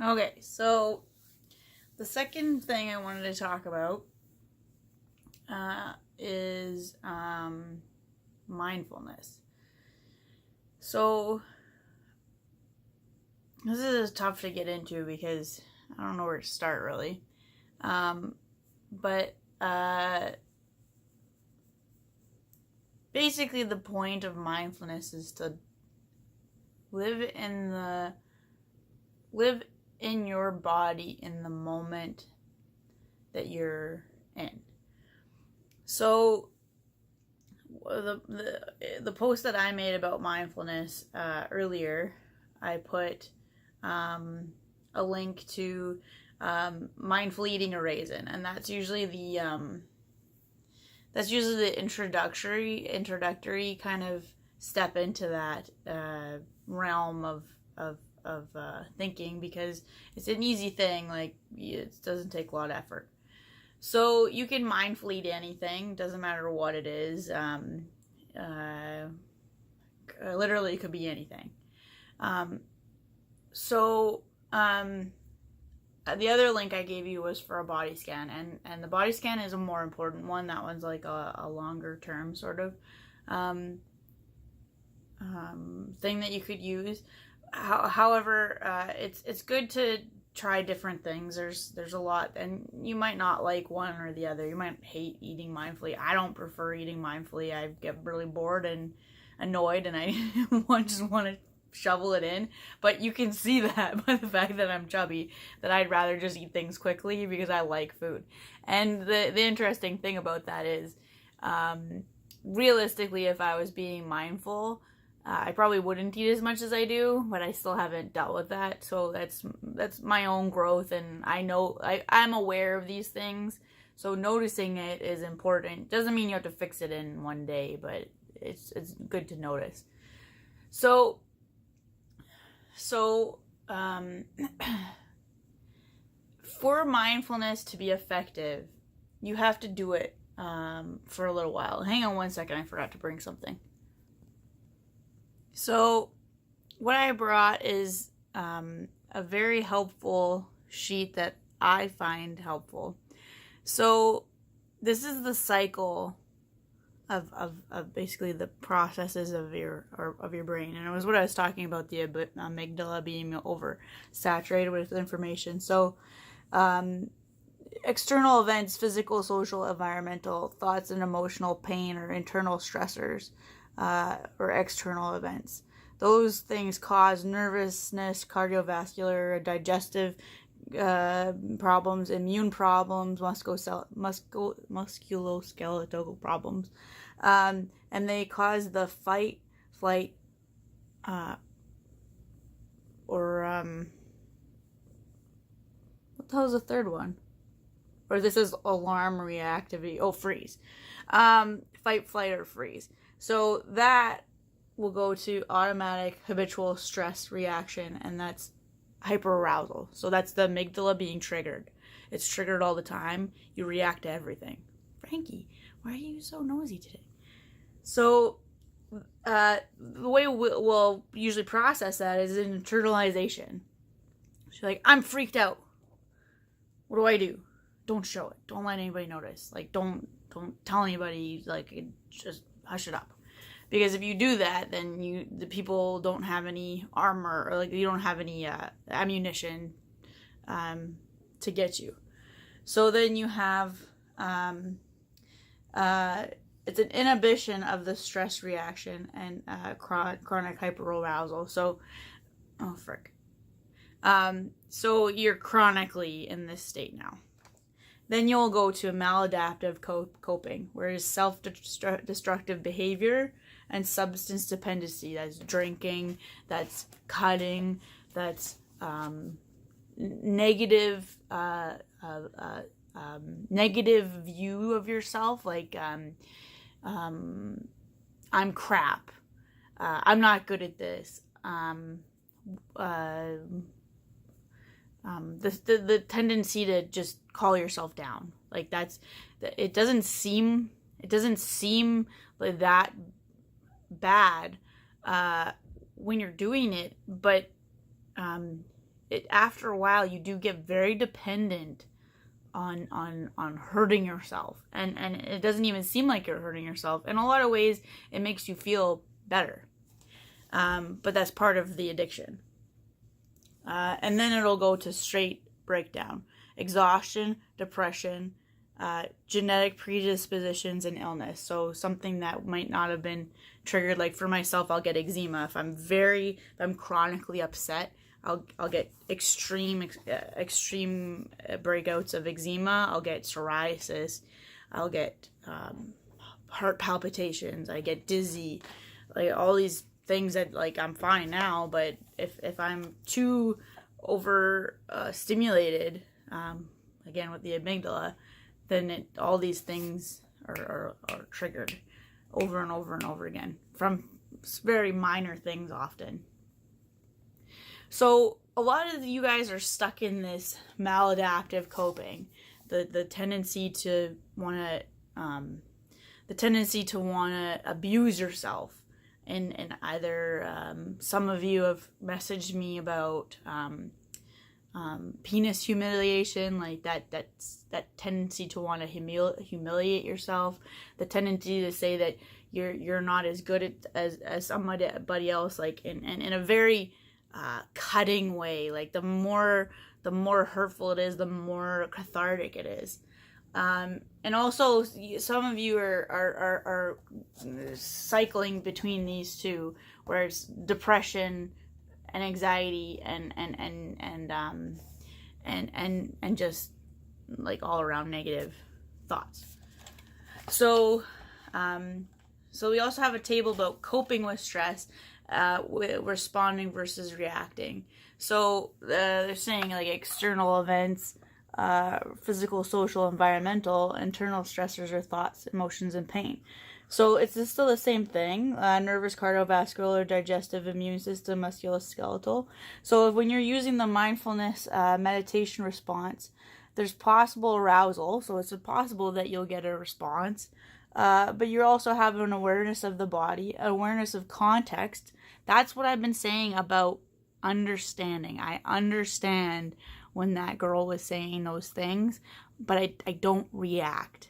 Okay, so the second thing I wanted to talk about is mindfulness. So this is tough to get into because I don't know where to start really. But basically the point of mindfulness is to live in your body in the moment that you're in. So the post that I made about mindfulness earlier, I put a link to mindful eating a raisin, and that's usually the introductory kind of step into that realm of thinking, because it's an easy thing. Like, it doesn't take a lot of effort. So you can mindfully eat anything, doesn't matter what it is. Literally, it could be anything. The other link I gave you was for a body scan, and the body scan is a more important one. That one's like a longer term sort of thing that you could use. However, it's good to try different things. There's a lot, and you might not like one or the other. You might hate eating mindfully. I don't prefer eating mindfully. I get really bored and annoyed, and I just want to shovel it in. But you can see that by the fact that I'm chubby, that I'd rather just eat things quickly because I like food. And the interesting thing about that is, realistically, if I was being mindful, I probably wouldn't eat as much as I do, but I still haven't dealt with that. So that's my own growth, and I know I'm aware of these things. So noticing it is important. Doesn't mean you have to fix it in one day, but it's good to notice. So for mindfulness to be effective, you have to do it for a little while. Hang on one second, I forgot to bring something. So what I brought is a very helpful sheet that I find helpful. So this is the cycle of basically the processes of your brain, and it was what I was talking about, the amygdala being oversaturated with information. So external events, physical, social, environmental, thoughts and emotional pain, or internal stressors, or external events. Those things cause nervousness, cardiovascular, digestive problems, immune problems, musculoskeletal problems, and they cause the fight, flight, or what the hell is the third one? Or this is alarm reactivity. Oh, freeze. Fight, flight, or freeze. So that will go to automatic habitual stress reaction, and that's hyperarousal. So that's the amygdala being triggered. It's triggered all the time. You react to everything. Frankie, why are you so nosy today? So the way we'll usually process that is an internalization. She's like, I'm freaked out. What do I do? Don't show it. Don't let anybody notice. Like, don't tell anybody. Like, just hush it up. Because if you do that, then the people don't have any armor, or like you don't have any ammunition to get you. So then you have it's an inhibition of the stress reaction and chronic hyperarousal. So, oh frick. So you're chronically in this state now. Then you'll go to maladaptive coping, where it's self-destructive behavior and substance dependency. That's drinking, that's cutting, that's negative negative view of yourself. Like, I'm crap. I'm not good at this. The tendency to just call yourself down, like it doesn't seem like that bad when you're doing it, but after a while, you do get very dependent on hurting yourself, and it doesn't even seem like you're hurting yourself. In a lot of ways, it makes you feel better, but that's part of the addiction. And then it'll go to straight breakdown: exhaustion, depression, genetic predispositions, and illness. So something that might not have been triggered, like for myself, I'll get eczema if I'm chronically upset. I'll get extreme breakouts of eczema. I'll get psoriasis. I'll get heart palpitations. I get dizzy. Like all these things that, like, I'm fine now, but if I'm too over stimulated, again with the amygdala, then all these things are triggered over and over and over again from very minor things often. So a lot of you guys are stuck in this maladaptive coping, the tendency to want to abuse yourself, and either some of you have messaged me about penis humiliation, like that tendency to want to humiliate yourself, the tendency to say that you're not as good as somebody else, like in a very cutting way. Like the more hurtful it is, the more cathartic it is. And also, some of you are cycling between these two, where it's depression and anxiety and just like all around negative thoughts. So we also have a table about coping with stress, with responding versus reacting. So they're saying like external events, physical, social, environmental, internal stressors are thoughts, emotions, and pain. So it's still the same thing: nervous, cardiovascular, digestive, immune system, musculoskeletal. So when you're using the mindfulness meditation response, there's possible arousal. So it's possible that you'll get a response. But you also have an awareness of the body, awareness of context. That's what I've been saying about understanding. I understand when that girl was saying those things, but I don't react.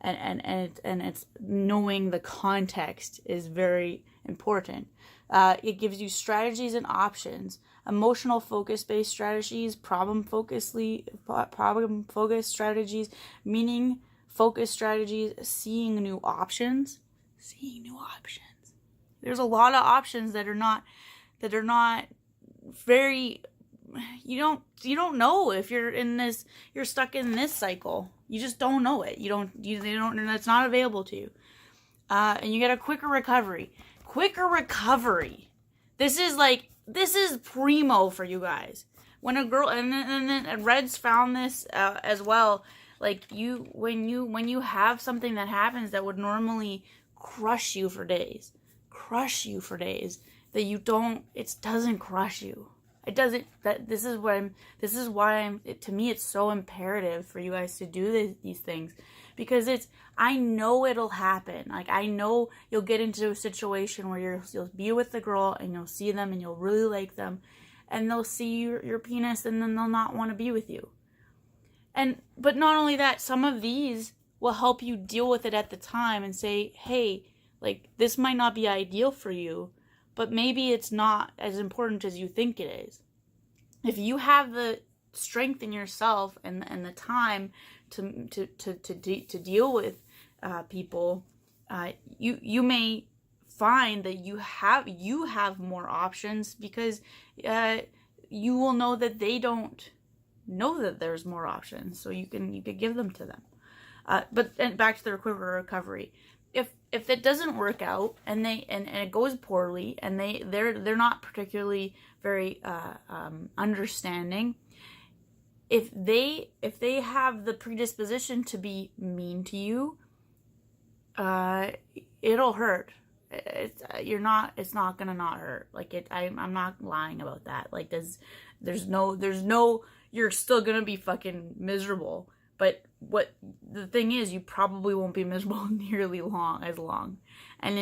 And it's knowing the context is very important. It gives you strategies and options: emotional focus-based strategies, problem-focused strategies, meaning focus strategies, seeing new options. There's a lot of options that are not very, you don't know if you're stuck in this cycle. You just don't know it. It's not available to you. And you get a quicker recovery. This is primo for you guys. When a girl, and Red's found this as well. Like when you have something that happens that would normally crush you for days, that it doesn't crush you. It doesn't. This is why to me it's so imperative for you guys to do these things, because I know it'll happen. Like I know you'll get into a situation where you'll be with the girl and you'll see them and you'll really like them, and they'll see your penis and then they'll not want to be with you. But not only that, some of these will help you deal with it at the time and say, hey, like, this might not be ideal for you, but maybe it's not as important as you think it is. If you have the strength in yourself and the time to deal with people, you may find that you have more options, because you will know that they don't know that there's more options, so you could give them to them. But back to the quicker recovery. If it doesn't work out and it goes poorly and they're not particularly very understanding, if they have the predisposition to be mean to you, it'll hurt. It's not gonna not hurt. Like I'm not lying about that. Like there's no you're still gonna be fucking miserable. But what the thing is, you probably won't be miserable nearly as long. And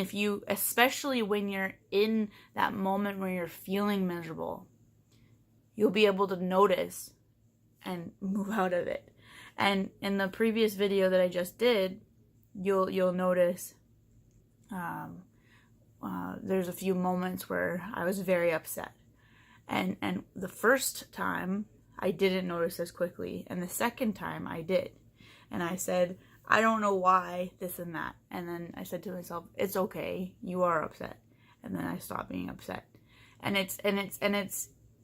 especially when you're in that moment where you're feeling miserable, you'll be able to notice and move out of it. And in the previous video that I just did, you'll notice there's a few moments where I was very upset. And the first time I didn't notice as quickly, and the second time I did. And I said, I don't know why, this and that. And then I said to myself, it's okay, you are upset. And then I stopped being upset. And it's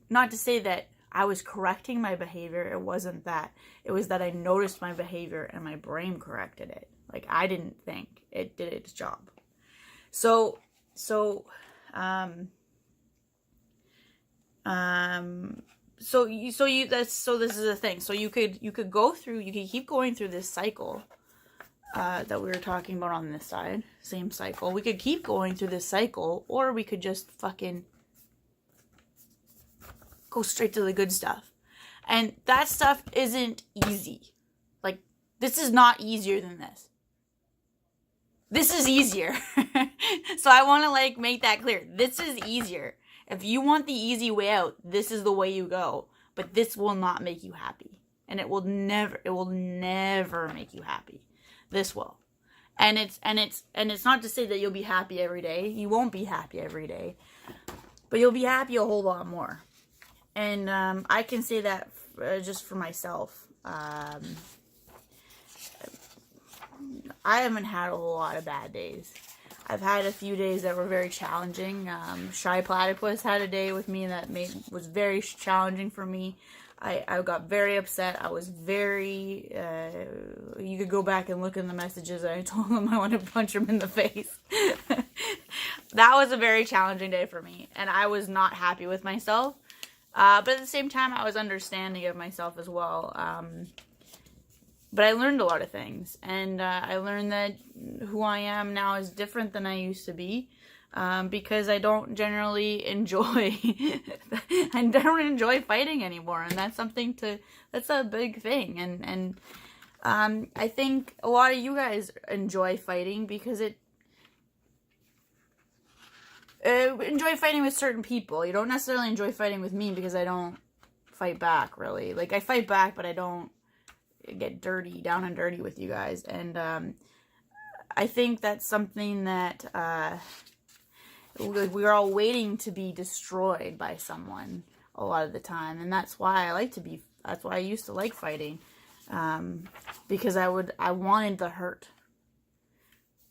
not to say that I was correcting my behavior. It wasn't that. It was that I noticed my behavior and my brain corrected it. Like, I didn't think it did its job. So this is the thing. So you could keep going through this cycle that we were talking about on this side, same cycle. We could keep going through this cycle, or we could just fucking go straight to the good stuff. And that stuff isn't easy. Like, this is not easier than this. This is easier. So I want to like make that clear. This is easier. If you want the easy way out, this is the way you go. But this will not make you happy. And it will never make you happy. This will. And it's not to say that you'll be happy every day. You won't be happy every day. But you'll be happy a whole lot more. And I can say that just for myself. I haven't had a whole lot of bad days. I've had a few days that were very challenging. Shy Platypus had a day with me that was very challenging for me. I got very upset. I was very... you could go back and look in the messages. I told him I wanted to punch him in the face. That was a very challenging day for me. And I was not happy with myself. But at the same time, I was understanding of myself as well. But I learned a lot of things. And I learned that who I am now is different than I used to be. Because I don't generally enjoy... I don't enjoy fighting anymore. And that's that's a big thing. And I think a lot of you guys enjoy fighting because enjoy fighting with certain people. You don't necessarily enjoy fighting with me because I don't fight back, really. Like, I fight back, but I don't get dirty, down and dirty with you guys. And I think that's something that we're all waiting to be destroyed by someone a lot of the time. And that's why that's why I used to like fighting. Because I wanted the hurt.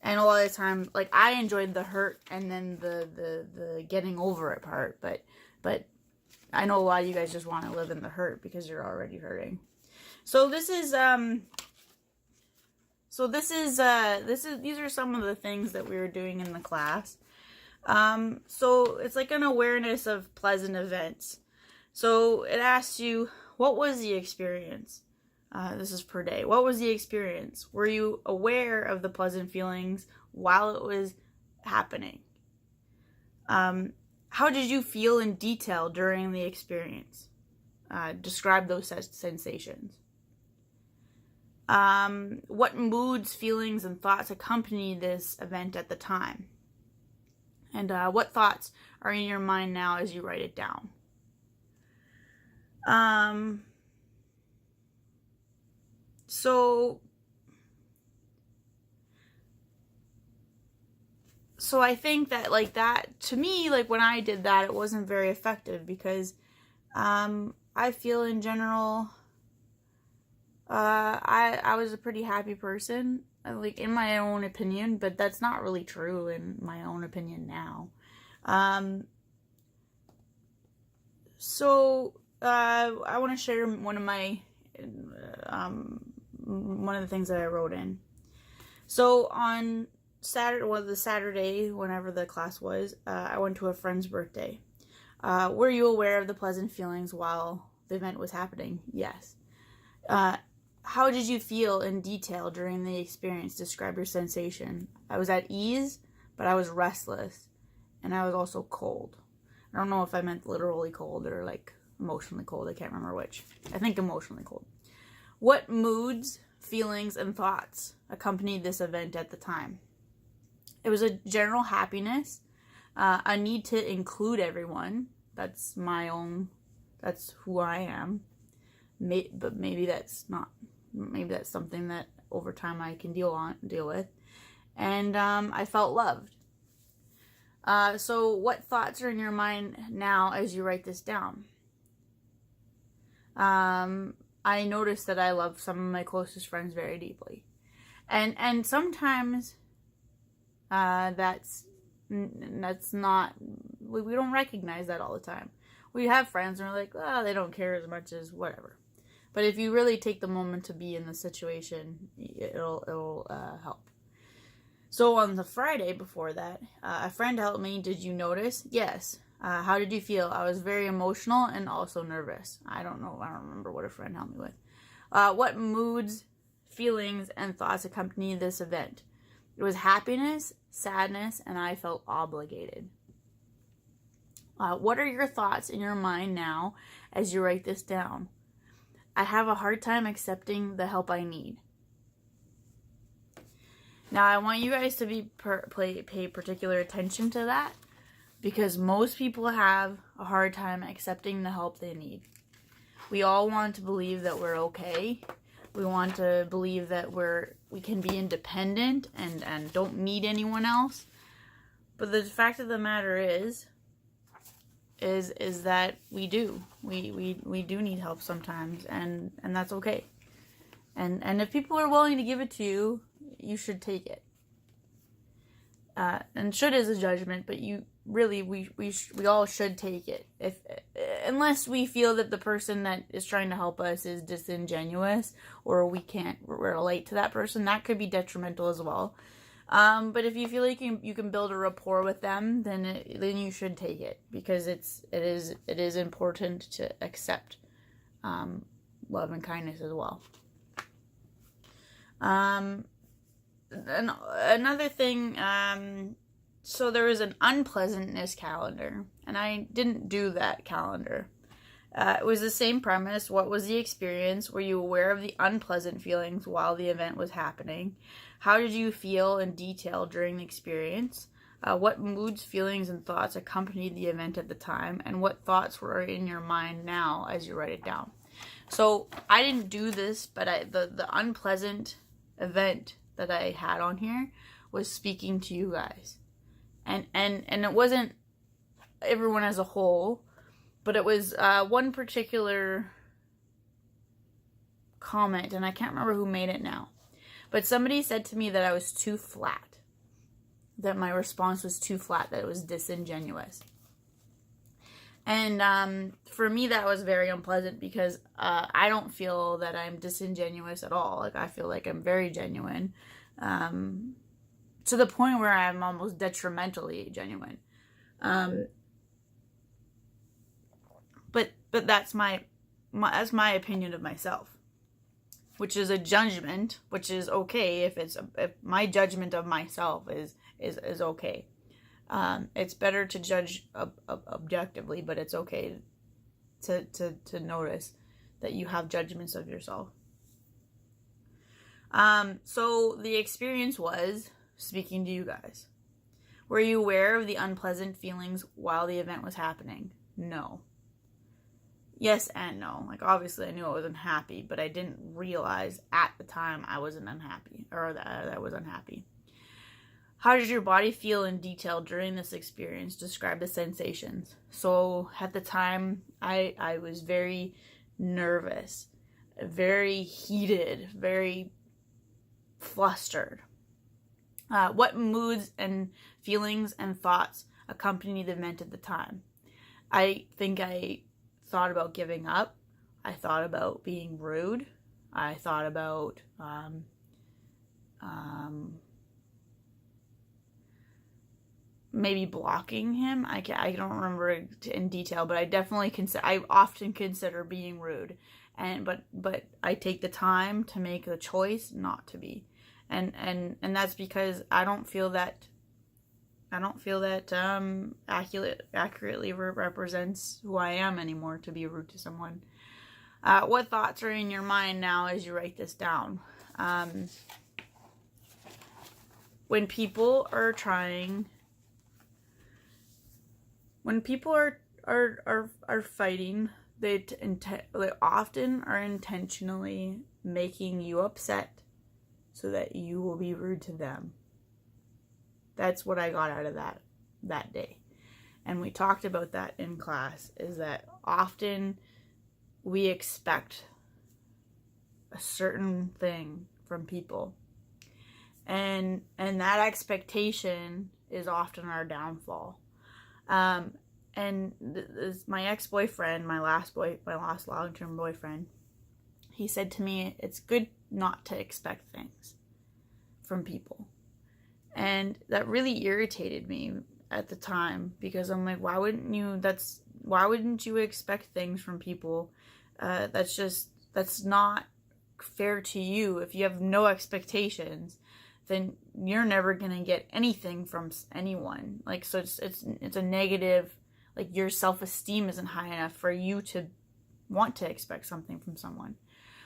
And a lot of the time, like, I enjoyed the hurt and then the getting over it part. But I know a lot of you guys just want to live in the hurt because you're already hurting. So these are some of the things that we were doing in the class. So it's like an awareness of pleasant events. So it asks you, what was the experience? This is per day. What was the experience? Were you aware of the pleasant feelings while it was happening? How did you feel in detail during the experience? Describe those sensations. What moods, feelings, and thoughts accompany this event at the time? And what thoughts are in your mind now as you write it down? So I think that, like, that, to me, like, when I did that, it wasn't very effective because I feel in general, I was a pretty happy person, like, in my own opinion, but that's not really true in my own opinion now. I want to share one of the things that I wrote in. So on the Saturday, whenever the class was, I went to a friend's birthday. Were you aware of the pleasant feelings while the event was happening? Yes. How did you feel in detail during the experience? Describe your sensation. I was at ease, but I was restless, and I was also cold. I don't know if I meant literally cold or like emotionally cold. I can't remember which. I think emotionally cold. What moods, feelings, and thoughts accompanied this event at the time? It was a general happiness, a need to include everyone. That's That's who I am. But maybe that's not. Maybe that's something that over time I can deal with. And I felt loved. So what thoughts are in your mind now as you write this down? I noticed that I love some of my closest friends very deeply. And sometimes that's not, we don't recognize that all the time. We have friends and we're like, oh, they don't care as much as whatever. But if you really take the moment to be in the situation, it'll help. So on the Friday before that, a friend helped me. Did you notice? Yes. How did you feel? I was very emotional and also nervous. I don't remember what a friend helped me with. What moods, feelings, and thoughts accompanied this event? It was happiness, sadness, and I felt obligated. What are your thoughts in your mind now as you write this down? I have a hard time accepting the help I need. Now, I want you guys to pay particular attention to that, because most people have a hard time accepting the help they need. We all want to believe that we're okay. We want to believe that we can be independent and don't need anyone else. But the fact of the matter is that we do. We do need help sometimes, and that's okay. And if people are willing to give it to you, you should take it. And should is a judgment, but we all should take it. Unless we feel that the person that is trying to help us is disingenuous, or we can't relate to that person, that could be detrimental as well. But if you feel like you can build a rapport with them, then you should take it, because it is important to accept love and kindness as well. And another thing, so there was an unpleasantness calendar, and I didn't do that calendar. It was the same premise. What was the experience? Were you aware of the unpleasant feelings while the event was happening? How did you feel in detail during the experience? What moods, feelings, and thoughts accompanied the event at the time? And what thoughts were in your mind now as you write it down? So I didn't do this, but the unpleasant event that I had on here was speaking to you guys. And it wasn't everyone as a whole, but it was one particular comment, and I can't remember who made it now. But somebody said to me that I was too flat, that my response was too flat, that it was disingenuous. And for me, that was very unpleasant, because I don't feel that I'm disingenuous at all. Like, I feel like I'm very genuine, to the point where I'm almost detrimentally genuine. But that's my opinion of myself, which is a judgment, which is okay if my judgment of myself is okay. It's better to judge objectively, but it's okay to notice that you have judgments of yourself. So the experience was speaking to you guys. Were you aware of the unpleasant feelings while the event was happening? No. Yes and no. Like, obviously I knew I wasn't happy, but I didn't realize at the time I wasn't unhappy, or that I was unhappy. How did your body feel in detail during this experience? Describe the sensations. So at the time, I was very nervous, very heated, very flustered. What moods and feelings and thoughts accompanied the event at the time? I think I thought about giving up. I thought about being rude. I thought about maybe blocking him. I don't remember it in detail, but I often consider being rude, but I take the time to make the choice not to be, and that's because I don't feel that accurately represents who I am anymore to be rude to someone. What thoughts are in your mind now as you write this down? When people are fighting they often are intentionally making you upset so that you will be rude to them. That's what I got out of that day. And we talked about that in class, is that often we expect a certain thing from people. And that expectation is often our downfall. And my ex-boyfriend, my last long-term boyfriend, he said to me, it's good not to expect things from people. And that really irritated me at the time, because I'm like, why wouldn't you expect things from people? That's not fair to you. If you have no expectations, then you're never gonna get anything from anyone. Like, so it's a negative, like your self-esteem isn't high enough for you to want to expect something from someone.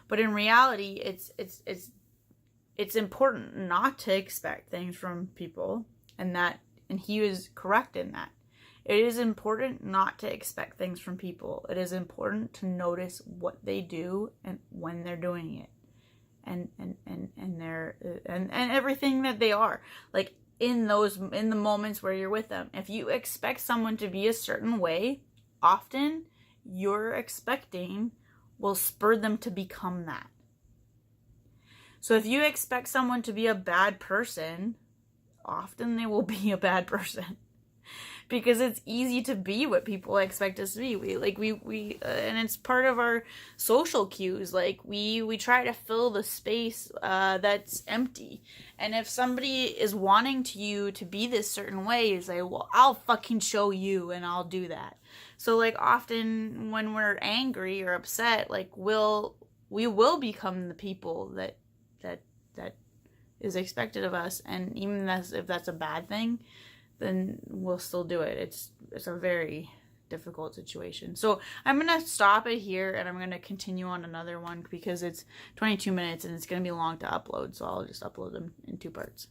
But in reality, it's important not to expect things from people, and he was correct in that. It is important not to expect things from people. It is important to notice what they do and when they're doing it, and everything that they are. Like, in the moments where you're with them. If you expect someone to be a certain way, often you're expecting will spur them to become that. So if you expect someone to be a bad person, often they will be a bad person. Because it's easy to be what people expect us to be. And it's part of our social cues. Like, we try to fill the space that's empty. And if somebody is wanting you to be this certain way, you say, well, I'll fucking show you, and I'll do that. So, like, often when we're angry or upset, like, we will become the people that is expected of us. And even if that's a bad thing, then we'll still do it. It's a very difficult situation. So I'm going to stop it here, and I'm going to continue on another one because it's 22 minutes and it's going to be long to upload. So I'll just upload them in 2 parts.